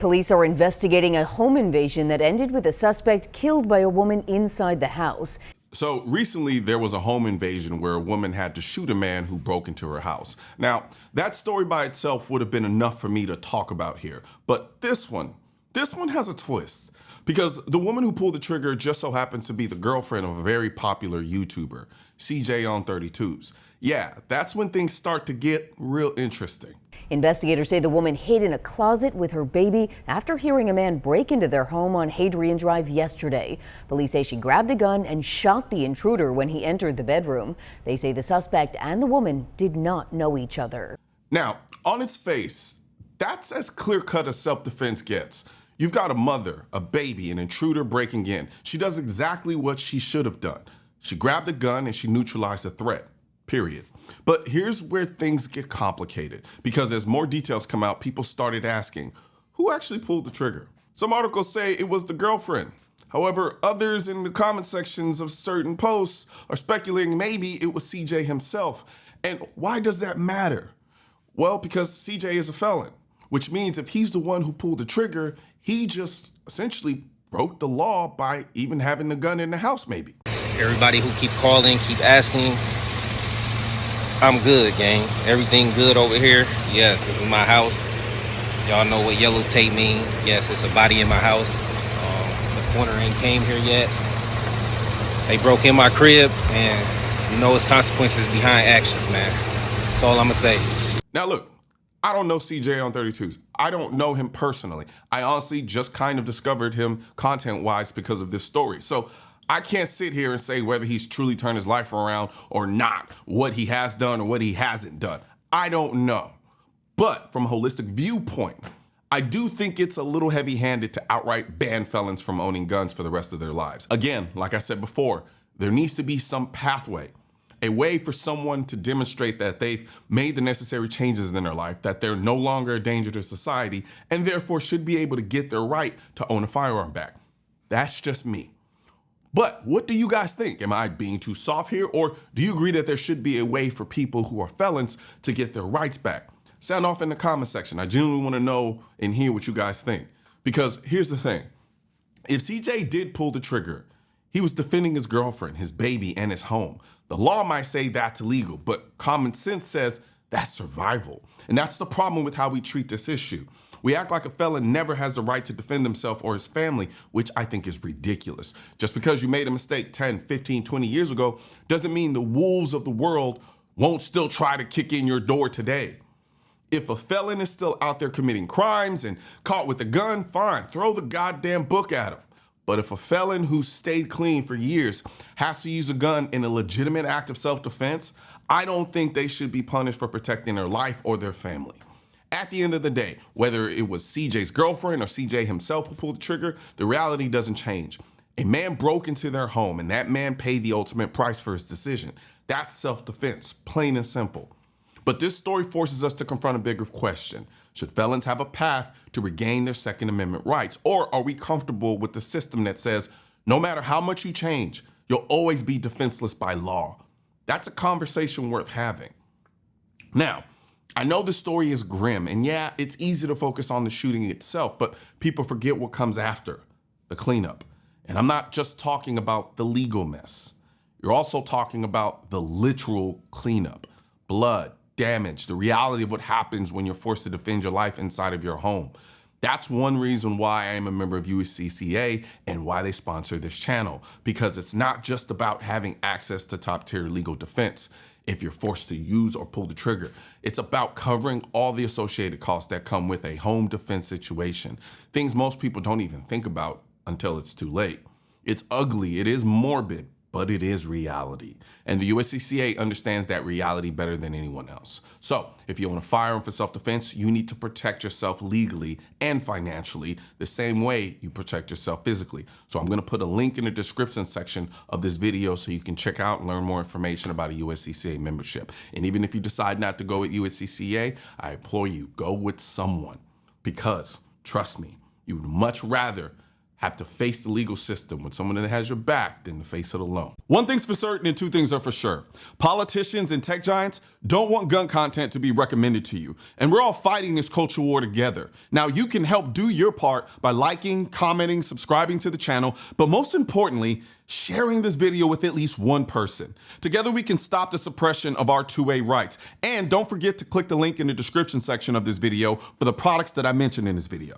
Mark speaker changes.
Speaker 1: Police are investigating a home invasion that ended with a suspect killed by a woman inside the house.
Speaker 2: So recently there was a home invasion where a woman had to shoot a man who broke into her house. Now, that story by itself would have been enough for me to talk about here. But this one has a twist. Because the woman who pulled the trigger just so happens to be the girlfriend of a very popular YouTuber, CJ on 32s. Yeah, that's when things start to get real interesting.
Speaker 1: Investigators say the woman hid in a closet with her baby after hearing a man break into their home on Hadrian Drive yesterday. Police say she grabbed a gun and shot the intruder when he entered the bedroom. They say the suspect and the woman did not know each other.
Speaker 2: Now, on its face, that's as clear-cut as self-defense gets. You've got a mother, a baby, an intruder breaking in. She does exactly what she should have done. She grabbed a gun and she neutralized the threat, period. But here's where things get complicated, because as more details come out, people started asking, who actually pulled the trigger? Some articles say it was the girlfriend. However, others in the comment sections of certain posts are speculating maybe it was CJ himself. And why does that matter? Well, because CJ is a felon, which means if he's the one who pulled the trigger, he just essentially broke the law by even having the gun in the house, maybe.
Speaker 3: Everybody who keep calling, keep asking, I'm good, gang. Everything good over here. Yes, this is my house. Y'all know what yellow tape mean. Yes, it's a body in my house. The corner ain't came here yet. They broke in my crib, and you know it's consequences behind actions, man. That's all I'm gonna say.
Speaker 2: Now look, I don't know CJ on 32s. I don't know him personally. I honestly just kind of discovered him content-wise because of this story. So I can't sit here and say whether he's truly turned his life around or not, what he has done or what he hasn't done. I don't know. But from a holistic viewpoint, I do think it's a little heavy-handed to outright ban felons from owning guns for the rest of their lives. Again, like I said before, there needs to be some pathway, a way for someone to demonstrate that they've made the necessary changes in their life, that they're no longer a danger to society, and therefore should be able to get their right to own a firearm back. That's just me. But what do you guys think? Am I being too soft here, or do you agree that there should be a way for people who are felons to get their rights back? Sound off in the comment section. I genuinely want to know and hear what you guys think. Because here's the thing. If CJ did pull the trigger, he was defending his girlfriend, his baby, and his home. The law might say that's illegal, but common sense says that's survival. And that's the problem with how we treat this issue. We act like a felon never has the right to defend himself or his family, which I think is ridiculous. Just because you made a mistake 10, 15, 20 years ago doesn't mean the wolves of the world won't still try to kick in your door today. If a felon is still out there committing crimes and caught with a gun, fine, throw the goddamn book at him. But if a felon who stayed clean for years has to use a gun in a legitimate act of self-defense, I don't think they should be punished for protecting their life or their family. At the end of the day, whether it was CJ's girlfriend or CJ himself who pulled the trigger, the reality doesn't change. A man broke into their home and that man paid the ultimate price for his decision. That's self-defense, plain and simple. But this story forces us to confront a bigger question. Should felons have a path to regain their Second Amendment rights? Or are we comfortable with the system that says, no matter how much you change, you'll always be defenseless by law? That's a conversation worth having. Now, I know the story is grim, and yeah, it's easy to focus on the shooting itself, but people forget what comes after, the cleanup. And I'm not just talking about the legal mess. You're also talking about the literal cleanup, blood, damage, the reality of what happens when you're forced to defend your life inside of your home. That's one reason why I am a member of USCCA and why they sponsor this channel, because it's not just about having access to top-tier legal defense if you're forced to use or pull the trigger. It's about covering all the associated costs that come with a home defense situation, things most people don't even think about until it's too late. It's ugly, it is morbid, but it is reality. And the USCCA understands that reality better than anyone else. So if you own a firearm for self-defense, you need to protect yourself legally and financially the same way you protect yourself physically. So I'm gonna put a link in the description section of this video so you can check out and learn more information about a USCCA membership. And even if you decide not to go with USCCA, I implore you, go with someone, because trust me, you would much rather have to face the legal system with someone that has your back than to face it alone. One thing's for certain and two things are for sure. Politicians and tech giants don't want gun content to be recommended to you. And we're all fighting this culture war together. Now you can help do your part by liking, commenting, subscribing to the channel, but most importantly, sharing this video with at least one person. Together we can stop the suppression of our 2A rights. And don't forget to click the link in the description section of this video for the products that I mentioned in this video.